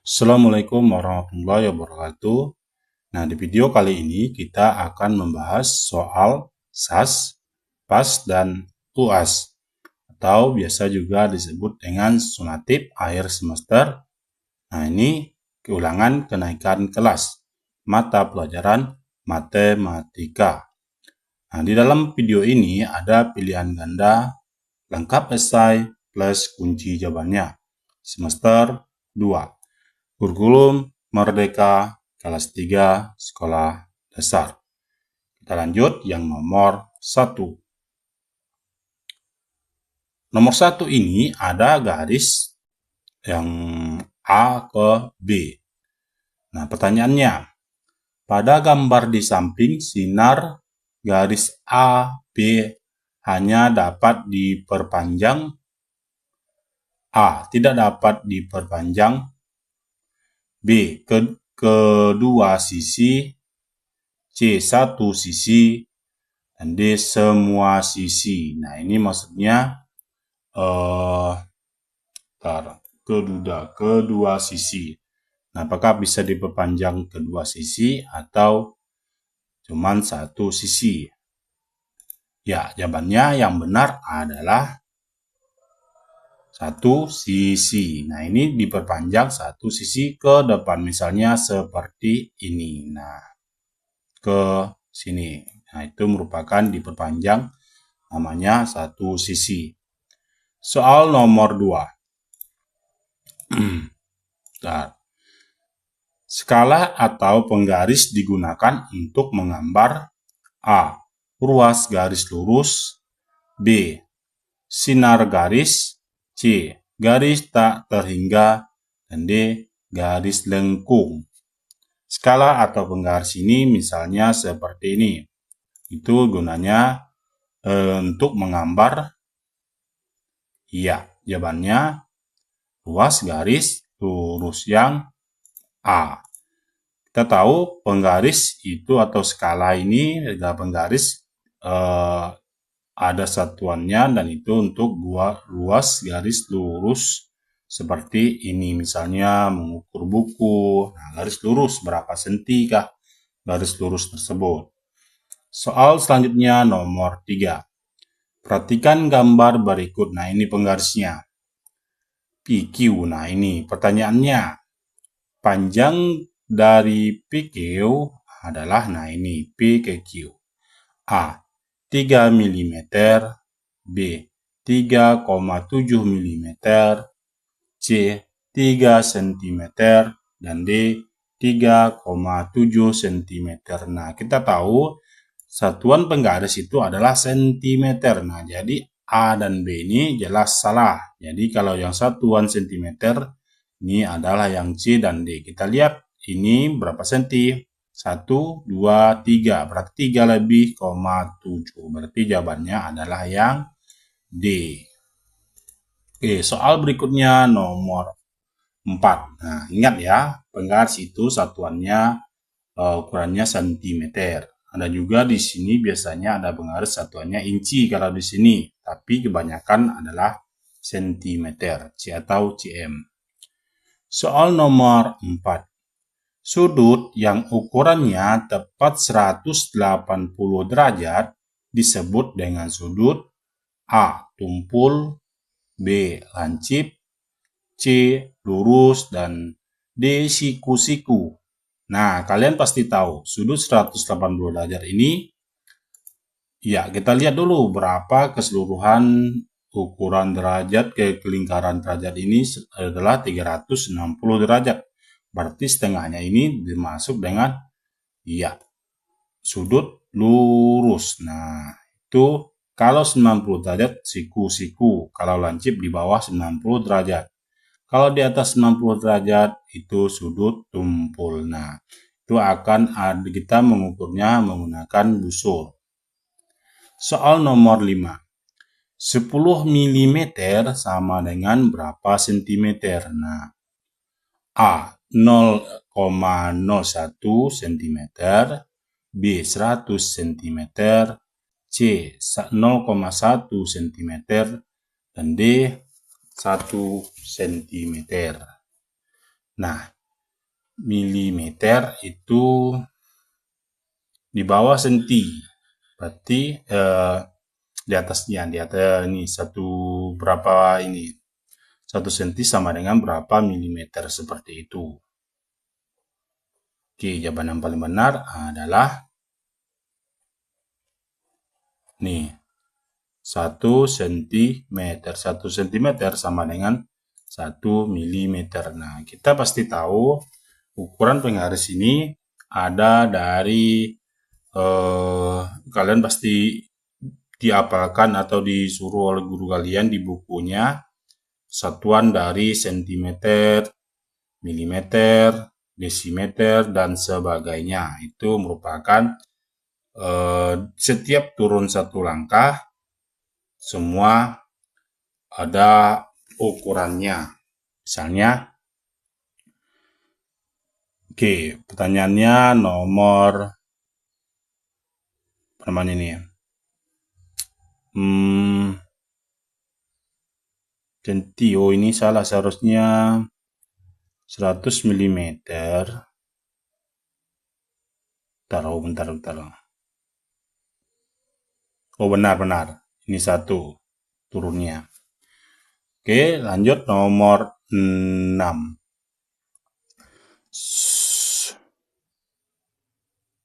Assalamualaikum warahmatullahi wabarakatuh. Nah, di video kali ini kita akan membahas soal SAS, PAS, dan UAS, atau biasa juga disebut dengan sumatif akhir semester. Nah, ini keulangan kenaikan kelas mata pelajaran matematika. Nah, di dalam video ini ada pilihan ganda lengkap esai plus kunci jawabannya semester 2. Kurikulum Merdeka kelas 3 sekolah dasar. Kita lanjut yang nomor 1. Nomor 1 ini ada garis yang A ke B. Nah, pertanyaannya, pada gambar di samping sinar garis A, B hanya dapat diperpanjang. A. Tidak dapat diperpanjang. B. Kedua sisi. C. Satu sisi. Dan D. Semua sisi. Nah, ini maksudnya kedua sisi. Nah, apakah bisa diperpanjang kedua sisi atau cuman satu sisi? Ya, jawabannya yang benar adalah satu sisi. Nah, ini diperpanjang satu sisi ke depan. Misalnya seperti ini. Nah, ke sini. Nah, itu merupakan diperpanjang, namanya satu sisi. Soal nomor 2. Skala atau penggaris digunakan untuk menggambar A. Ruas garis lurus. B. Sinar garis. C. Garis tak terhingga. Dan D. Garis lengkung. Skala atau penggaris ini misalnya seperti ini. Itu gunanya untuk menggambar. Iya, jawabannya ruas garis lurus yang A. Kita tahu penggaris itu atau skala ini, penggaris ada satuannya dan itu untuk ruas garis lurus seperti ini. Misalnya mengukur buku, nah, garis lurus berapa senti kah garis lurus tersebut. Soal selanjutnya nomor 3. Perhatikan gambar berikut. Nah, ini penggarisnya. PQ. Nah, ini pertanyaannya. Panjang dari PQ adalah, nah ini P ke Q. A. 3 mm. B. 3,7 mm. C. 3 cm. Dan D. 3,7 cm. Nah, kita tahu satuan penggaris itu adalah sentimeter. Nah, jadi A dan B ini jelas salah. Jadi kalau yang satuan sentimeter ini adalah yang C dan D. Kita lihat ini berapa senti? 1, 2, 3. Berarti 3 lebih, 7. Berarti jawabannya adalah yang D. Oke, soal berikutnya nomor 4. Nah, ingat ya, penggaris itu satuannya ukurannya sentimeter. Ada juga di sini biasanya ada penggaris satuannya inci kalau di sini, tapi kebanyakan adalah sentimeter, C atau cm. Soal nomor 4. Sudut yang ukurannya tepat 180 derajat disebut dengan sudut A. Tumpul, B. Lancip, C. Lurus, dan D. Siku-siku. Nah, kalian pasti tahu sudut 180 derajat ini. Ya, kita lihat dulu berapa keseluruhan ukuran derajat ke lingkaran derajat ini adalah 360 derajat. Berarti setengahnya ini dimasuk dengan sudut lurus. Nah, itu kalau 90 derajat siku-siku. Kalau lancip di bawah 90 derajat. Kalau di atas 90 derajat itu sudut tumpul. Nah, itu akan kita mengukurnya menggunakan busur. Soal nomor 5. 10 mm sama dengan berapa sentimeter? Nah, A. 0,01 cm. B. 100 cm. C. 0,1 cm. Dan D. 1 cm. Nah, milimeter itu di bawah senti. Berarti di atasnya, di atas ini berapa ini? 1 senti sama dengan berapa milimeter, seperti itu. Oke, jawaban yang paling benar adalah nih, 1 sentimeter. 1 sentimeter sama dengan 1 milimeter. Nah, kita pasti tahu ukuran penggaris ini ada dari kalian pasti diapalkan atau disuruh oleh guru kalian di bukunya satuan dari sentimeter, milimeter, desimeter, dan sebagainya. Itu merupakan setiap turun 1 langkah semua ada ukurannya. Misalnya, oke, pertanyaannya nomor apa namanya ini ya? Oh, ini salah, seharusnya 100 mm. Bentar. Oh, benar. Ini 1 turunnya. Oke, lanjut nomor 6.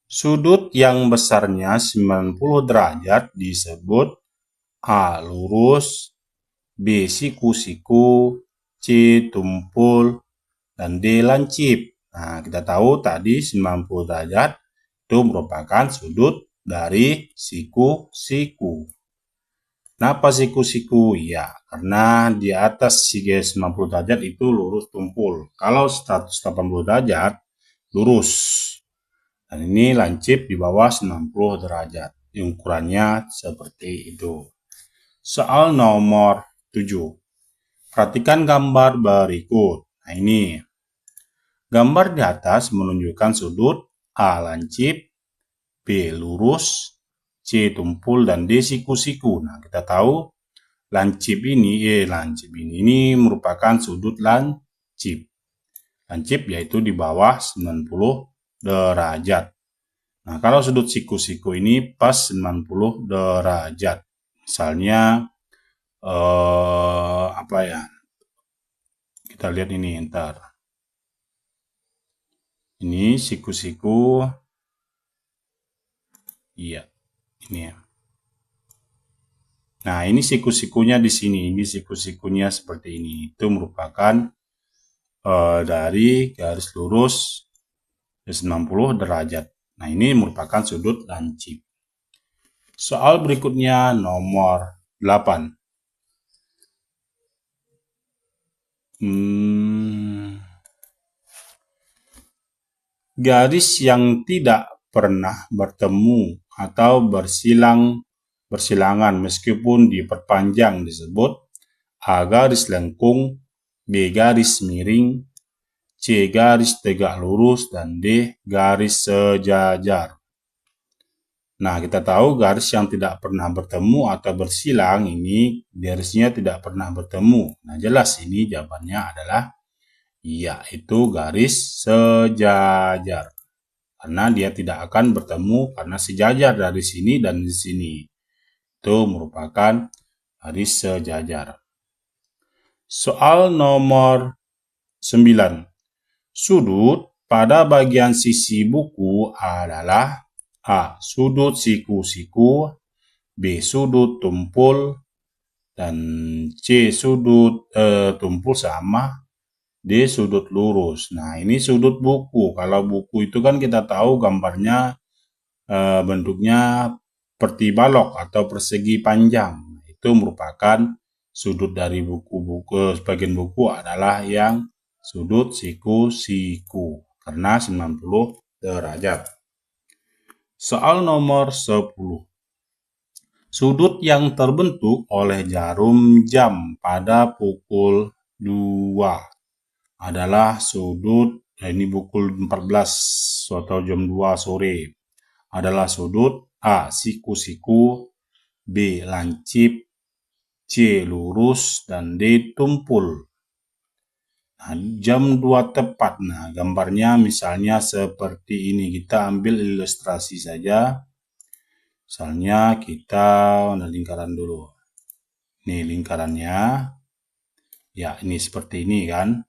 Sudut yang besarnya 90 derajat disebut A. Lurus, B. Siku-siku, C. Tumpul, dan D. Lancip. Nah, kita tahu tadi 90 derajat itu merupakan sudut dari siku-siku. Kenapa siku-siku? Ya, karena di atas 90 derajat itu lurus tumpul. Kalau 180 derajat, lurus. Dan ini lancip di bawah 90 derajat. Ukurannya seperti itu. Soal nomor 7. Perhatikan gambar berikut. Nah, ini. Gambar di atas menunjukkan sudut A lancip, B lurus, C tumpul, dan D siku-siku. Nah, kita tahu lancip ini merupakan sudut lancip. Lancip yaitu di bawah 90 derajat. Nah, kalau sudut siku-siku ini pas 90 derajat. Misalnya apa ya? Kita lihat ini ntar. Ini siku-siku. Iya, ini ya. Nah, ini siku-sikunya di sini. Ini siku-sikunya seperti ini. Itu merupakan dari garis lurus 90 derajat. Nah, ini merupakan sudut lancip. Soal berikutnya nomor 8. Garis yang tidak pernah bertemu atau bersilangan meskipun diperpanjang disebut A. Garis lengkung, B. Garis miring, C. Garis tegak lurus, dan D. Garis sejajar. Nah, kita tahu garis yang tidak pernah bertemu atau bersilang ini garisnya tidak pernah bertemu. Nah, jelas ini jawabannya adalah yaitu garis sejajar. Karena dia tidak akan bertemu karena sejajar dari sini dan di sini. Itu merupakan garis sejajar. Soal nomor 9. Sudut pada bagian sisi buku adalah A. Sudut siku-siku, B. Sudut tumpul, dan C. Sudut tumpul sama D. Sudut lurus. Nah, ini sudut buku. Kalau buku itu kan kita tahu gambarnya bentuknya seperti balok atau persegi panjang. Itu merupakan sudut dari buku-buku. Sebagian buku adalah yang sudut siku-siku karena 90 derajat. Soal nomor 10. Sudut yang terbentuk oleh jarum jam pada pukul 2 adalah sudut, ini pukul 14 atau jam 2 sore, adalah sudut A. Siku-siku, B. Lancip, C. Lurus, dan D. Tumpul. Nah, jam 2 tepat. Nah, gambarnya misalnya seperti ini. Kita ambil ilustrasi saja. Misalnya kita lingkaran dulu. Ini lingkarannya. Ya, ini seperti ini kan.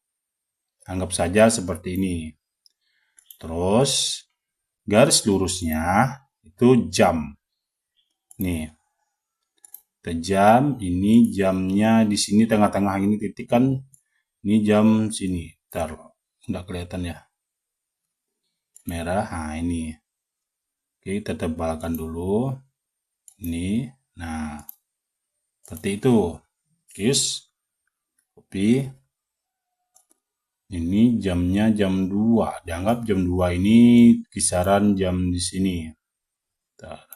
Anggap saja seperti ini. Terus garis lurusnya itu jam. Nih. Jam, ini jamnya di sini tengah-tengah ini titik kan. Ini jam sini. Ntar, nggak kelihatan ya. Merah, nah ini. Oke, kita tebalkan dulu. Ini, nah. Seperti itu. Kis, copy. Ini jamnya jam 2. Dianggap jam 2 ini kisaran jam di sini. Bentar.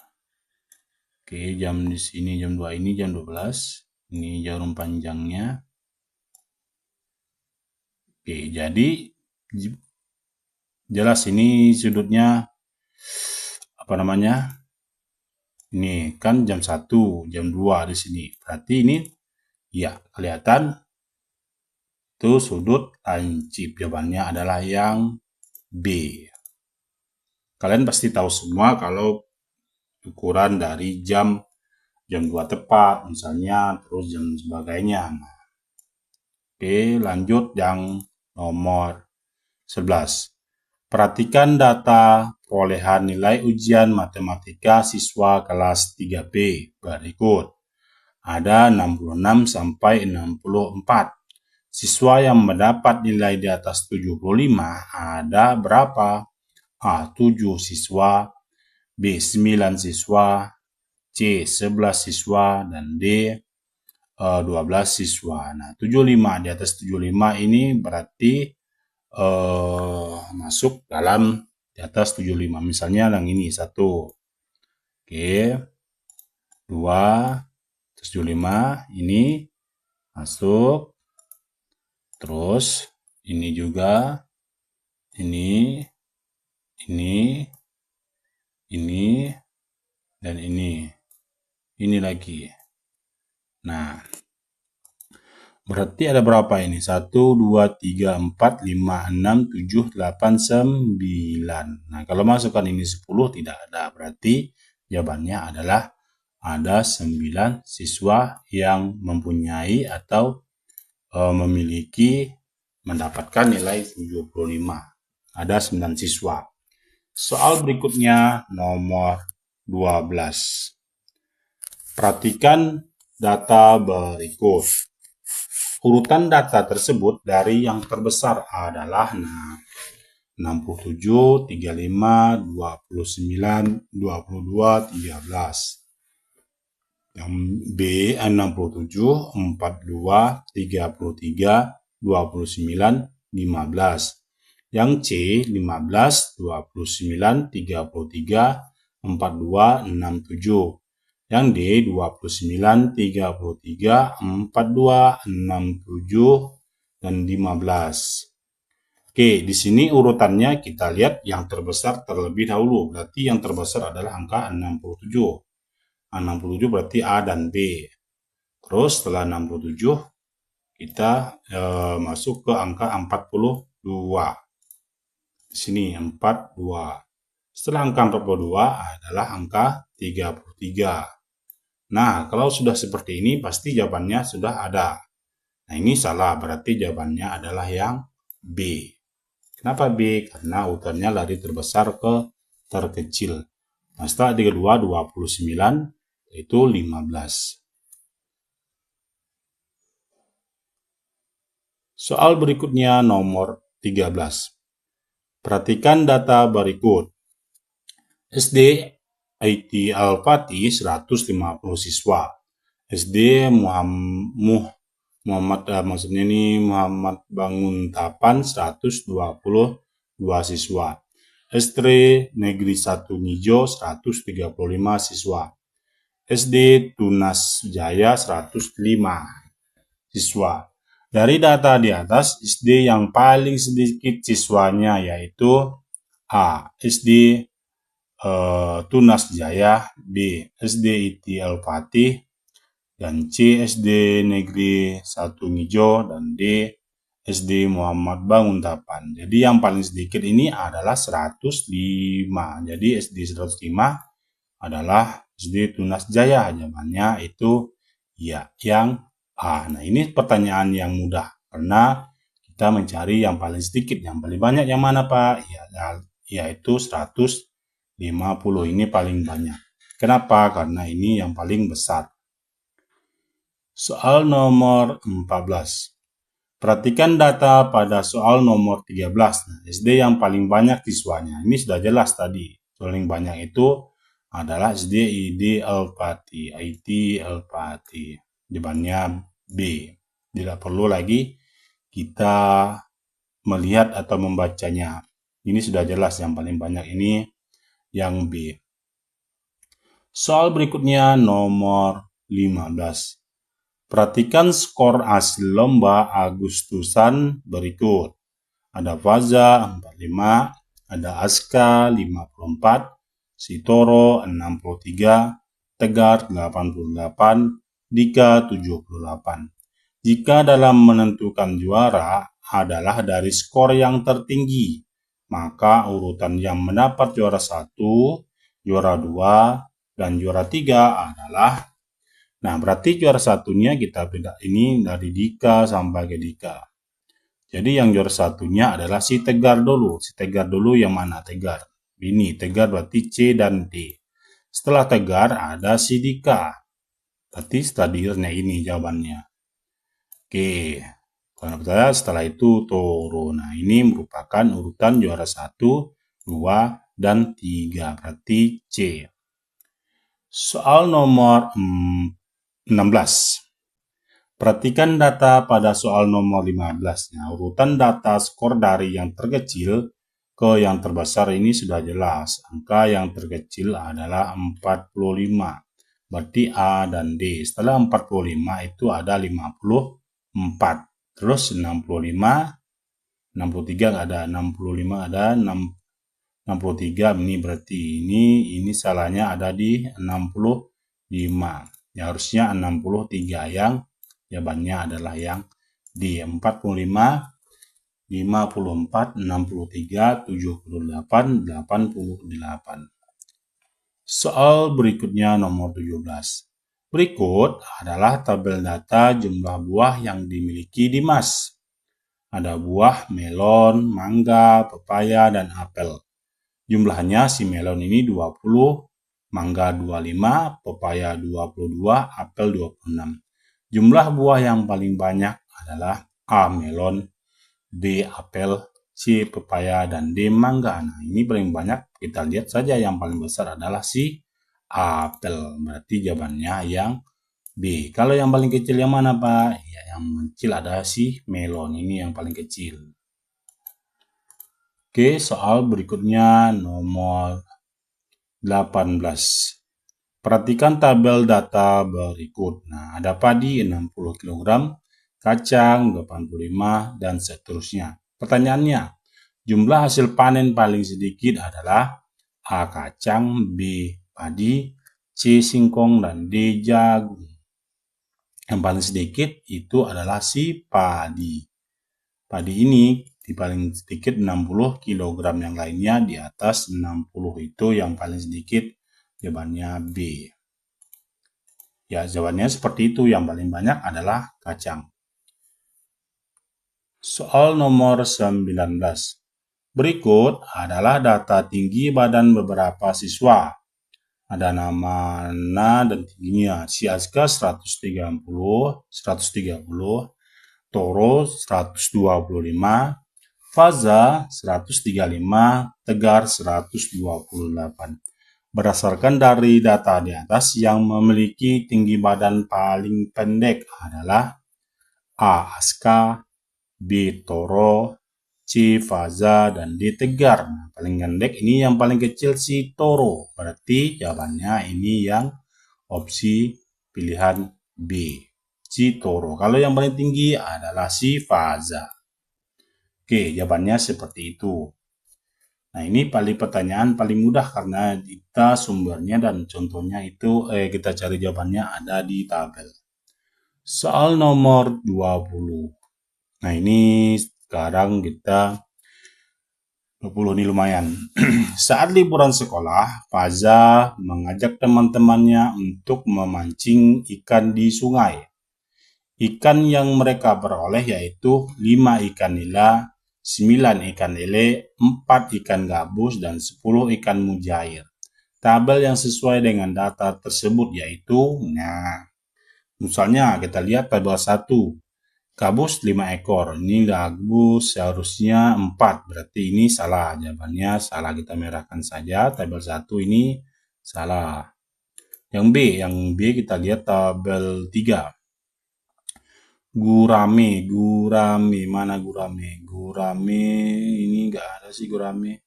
Oke, jam di sini jam 2 ini jam 12. Ini jarum panjangnya. Oke, jadi jelas ini sudutnya apa namanya? Ini kan jam 1, jam 2 di sini. Berarti ini ya kelihatan itu sudut lancip. Jawabannya adalah yang B. Kalian pasti tahu semua kalau ukuran dari jam 2 tepat misalnya, terus jam sebagainya. Oke, lanjut yang nomor 11. Perhatikan data perolehan nilai ujian matematika siswa kelas 3B berikut. Ada 66 sampai 64. Siswa yang mendapat nilai di atas 75 ada berapa? A. 7 siswa, B. 9 siswa, C. 11 siswa, dan D. 12 siswa. Nah, 75 di atas 75 ini berarti masuk dalam di atas 75. Misalnya yang ini 1. Oke. 2, 75 ini masuk. Terus ini juga, ini, dan ini lagi. Nah, berarti ada berapa ini? 1, 2, 3, 4, 5, 6, 7, 8, 9. Nah, kalau masukkan ini 10 tidak ada. Berarti jawabannya adalah ada 9 siswa yang mempunyai atau memiliki mendapatkan nilai 75. Ada 9 siswa. Soal berikutnya nomor 12. Perhatikan data berikut. Urutan data tersebut dari yang terbesar adalah 67, 35, 29, 22, 13. Yang B 67, 42, 33, 29, 15. Yang C 15, 29, 33, 42, 67. Yang D 29, 33, 42, 67, dan 15. Oke, di sini urutannya kita lihat yang terbesar terlebih dahulu. Berarti yang terbesar adalah angka 67. 67 berarti A dan B. Terus setelah 67 kita masuk ke angka 42. Di sini 42. Setelah angka 42 adalah angka 33. Nah, kalau sudah seperti ini pasti jawabannya sudah ada. Nah, ini salah, berarti jawabannya adalah yang B. Kenapa B? Karena urutannya dari terbesar ke terkecil. Nah, setelah kedua 29 itu 15. Soal berikutnya nomor 13. Perhatikan data berikut. SD IT Al-Fatih 150 siswa. SD Muhammad Bangun Tapan 122 siswa. SD Negeri 1 Nijo 135 siswa. SD Tunas Jaya 105 siswa. Dari data di atas, SD yang paling sedikit siswanya yaitu A. SD Tunas Jaya, B. SD IT Al-Fatih, dan C. SD Negeri 1 Ngijo, dan D. SD Muhammad Banguntapan. Jadi yang paling sedikit ini adalah 105. Jadi SD 105 adalah SD Tunas Jaya. Jawabannya itu ya, yang A. Nah, ini pertanyaan yang mudah karena kita mencari yang paling sedikit. Yang paling banyak yang mana, Pak? Ya, yaitu 150. Ini paling banyak. Kenapa? Karena ini yang paling besar. Soal nomor 14. Perhatikan data pada soal nomor 13. Nah, SD yang paling banyak siswanya. Ini sudah jelas tadi. Paling banyak itu adalah SD ID Al-Pati. IT Al-Pati. Jawabannya B. Tidak perlu lagi kita melihat atau membacanya. Ini sudah jelas yang paling banyak ini yang B. Soal berikutnya nomor 15. Perhatikan skor hasil lomba Agustusan berikut. Ada Faza 45, ada Aska 54, Sitoro 63, Tegar 88, Dika 78. Jika dalam menentukan juara adalah dari skor yang tertinggi, maka urutan yang mendapat juara 1, juara 2, dan juara 3 adalah. Nah, berarti juara satunya kita beda ini dari Dika sampai ke Dika. Jadi yang juara satunya adalah si Tegar dulu. Si Tegar dulu yang mana? Tegar. Ini Tegar berarti C dan D. Setelah Tegar ada si Dika. Berarti setelahnya ini jawabannya. Oke. Karena setelah itu Toro. Nah, ini merupakan urutan juara 1, 2, dan 3. Berarti C. Soal nomor 16. Perhatikan data pada soal nomor 15. Nah, urutan data skor dari yang terkecil ke yang terbesar ini sudah jelas. Angka yang terkecil adalah 45. Berarti A dan D. Setelah 45 itu ada 54. Terus 65, 63 nggak ada. 65 ada, 63 ini berarti ini salahnya ada di 65. Ya, harusnya 63 yang jawabannya adalah yang di 45, 54, 63, 78, 88. Soal berikutnya nomor 17. Berikut adalah tabel data jumlah buah yang dimiliki Dimas. Ada buah melon, mangga, pepaya, dan apel. Jumlahnya si melon ini 20, mangga 25, pepaya 22, apel 26. Jumlah buah yang paling banyak adalah A. melon, B. apel, C. pepaya, dan D. mangga. Nah, ini paling banyak. Kita lihat saja yang paling besar adalah si apel. Berarti jawabannya yang B. Kalau yang paling kecil yang mana, Pak? Ya, yang kecil ada si melon. Ini yang paling kecil. Oke, soal berikutnya nomor 18. Perhatikan tabel data berikut. Nah, ada padi 60 kg, kacang 85, dan seterusnya. Pertanyaannya, jumlah hasil panen paling sedikit adalah A. kacang, B. padi, C. singkong, dan D. jagung. Yang paling sedikit itu adalah si padi. Padi ini di paling sedikit 60 kg, yang lainnya di atas 60. Itu yang paling sedikit. Jawabannya B. Ya, jawabannya seperti itu. Yang paling banyak adalah kacang. Soal nomor 19. Berikut adalah data tinggi badan beberapa siswa. Ada nama dan tingginya. Si Aska 130, Toro 125, Faza 135, Tegar 128. Berdasarkan dari data di atas, yang memiliki tinggi badan paling pendek adalah A. Aska, B. Toro, C. Faza, dan D. Tegar. Nah, paling pendek ini yang paling kecil si Toro. Berarti jawabannya ini yang opsi pilihan B. Si Toro. Kalau yang paling tinggi adalah si Faza. Oke, jawabannya seperti itu. Nah, ini pertanyaan paling mudah karena kita sumbernya dan contohnya itu kita cari jawabannya ada di tabel. Soal nomor 20. Nah, ini sekarang kita 20 ini lumayan. Saat liburan sekolah, Faza mengajak teman-temannya untuk memancing ikan di sungai. Ikan yang mereka peroleh yaitu 5 ikan nila, 9 ikan lele, 4 ikan gabus, dan 10 ikan mujair. Tabel yang sesuai dengan data tersebut yaitu, misalnya kita lihat tabel 1, gabus 5 ekor, ini gabus seharusnya 4, berarti ini salah, jawabannya salah, kita merahkan saja, tabel 1 ini salah. Yang B kita lihat tabel 3, gurame, mana gurame? Gurame ini enggak ada sih gurame.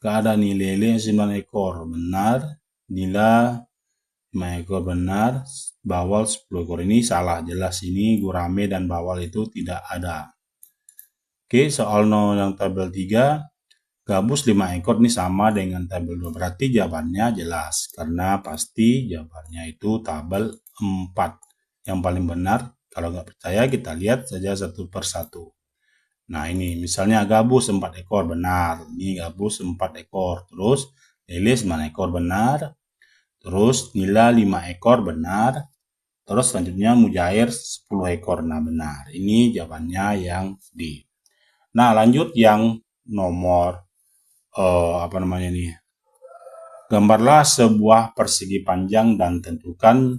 Enggak ada nih, lele 9 ekor, benar. Nila 5 ekor, benar. Bawal 10 ekor, ini salah. Jelas ini gurame dan bawal itu tidak ada. Oke, soal yang tabel 3, gabus 5 ekor ini sama dengan tabel 2. Berarti jawabannya jelas. Karena pasti jawabannya itu tabel 4. Yang paling benar. Kalau nggak percaya kita lihat saja satu per satu. Nah, ini misalnya gabus 4 ekor, benar. Ini gabus 4 ekor. Terus lele 9 ekor, benar. Terus nila 5 ekor, benar. Terus selanjutnya mujair 10 ekor. Nah, benar. Ini jawabannya yang D. Nah, lanjut yang nomor apa namanya nih? Gambarlah sebuah persegi panjang dan tentukan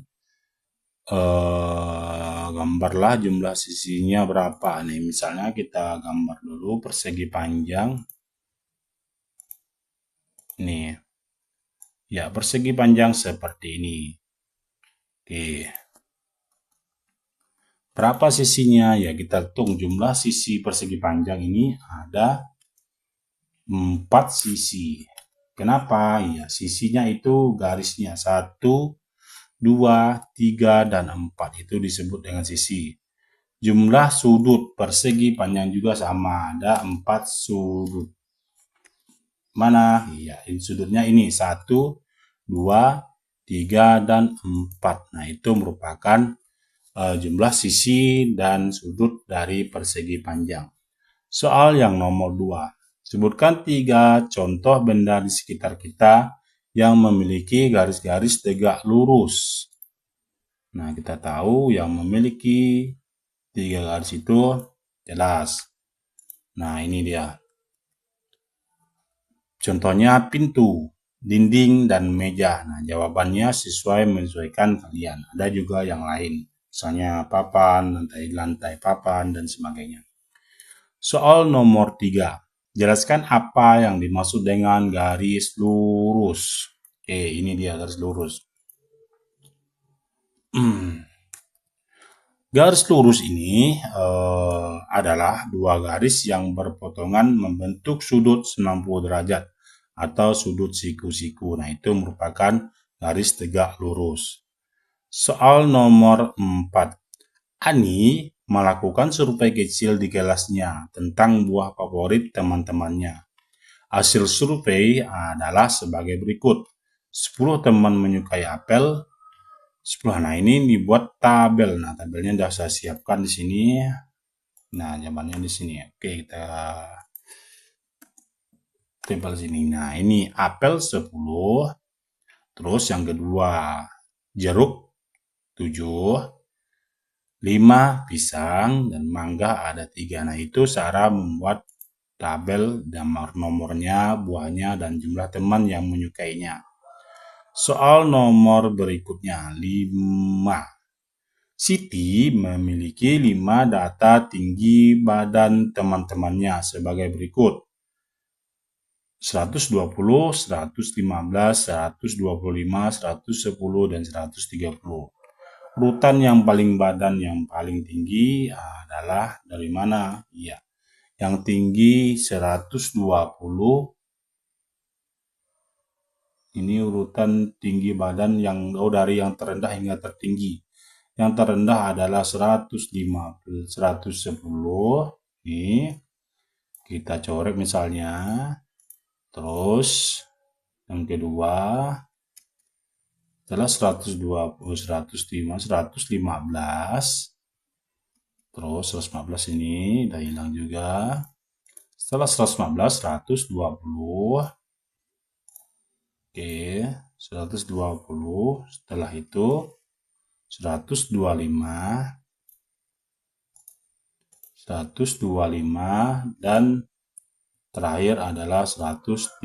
gambarlah jumlah sisinya berapa. Nih, misalnya kita gambar dulu persegi panjang. Nih. Ya, persegi panjang seperti ini. Oke. Berapa sisinya? Ya, kita hitung jumlah sisi persegi panjang ini ada 4 sisi. Kenapa? Ya, sisinya itu garisnya 1, 2, 3, dan 4. Itu disebut dengan sisi. Jumlah sudut persegi panjang juga sama. Ada 4 sudut. Mana? Iya, sudutnya ini 1, 2, 3, dan 4. Nah, itu merupakan jumlah sisi dan sudut dari persegi panjang. Soal yang nomor 2. Sebutkan 3 contoh benda di sekitar kita yang memiliki garis-garis tegak lurus. Nah, kita tahu yang memiliki 3 garis itu jelas. Nah, ini dia. Contohnya pintu, dinding, dan meja. Nah, jawabannya menyesuaikan kalian. Ada juga yang lain. Misalnya papan, lantai papan, dan sebagainya. Soal nomor 3. Jelaskan apa yang dimaksud dengan garis lurus. Oke, ini dia garis lurus. Garis lurus ini adalah dua garis yang berpotongan membentuk sudut 90 derajat atau sudut siku-siku. Nah, itu merupakan garis tegak lurus. Soal nomor 4. Ani melakukan survei kecil di kelasnya tentang buah favorit teman-temannya. Hasil survei adalah sebagai berikut. 10 teman menyukai apel, 10. Nah, ini dibuat tabel. Nah, tabelnya sudah saya siapkan di sini. Nah, jawabannya di sini. Oke, kita tempel sini. Nah, ini apel 10. Terus yang kedua, jeruk 7, 5 pisang, dan mangga ada 3. Nah, itu cara membuat tabel nomor-nomornya, buahnya, dan jumlah teman yang menyukainya. Soal nomor berikutnya, 5. Siti memiliki 5 data tinggi badan teman-temannya sebagai berikut. 120, 115, 125, 110, dan 130. Urutan yang paling badan yang paling tinggi adalah dari mana? Iya, yang tinggi 120. Ini urutan tinggi badan yang dari yang terendah hingga tertinggi. Yang terendah adalah 110. Ini kita coret misalnya. Terus yang kedua adalah 120, 105, 115. Terus 115 ini udah hilang juga. Setelah 115, 120. Oke, 120. Setelah itu 125, 125, dan terakhir adalah 130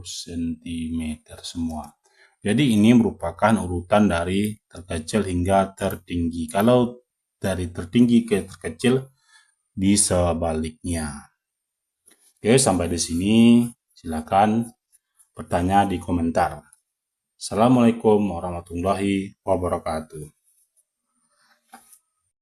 cm semua. Jadi ini merupakan urutan dari terkecil hingga tertinggi. Kalau dari tertinggi ke terkecil di sebaliknya. Oke, sampai di sini. Silakan bertanya di komentar. Assalamualaikum warahmatullahi wabarakatuh.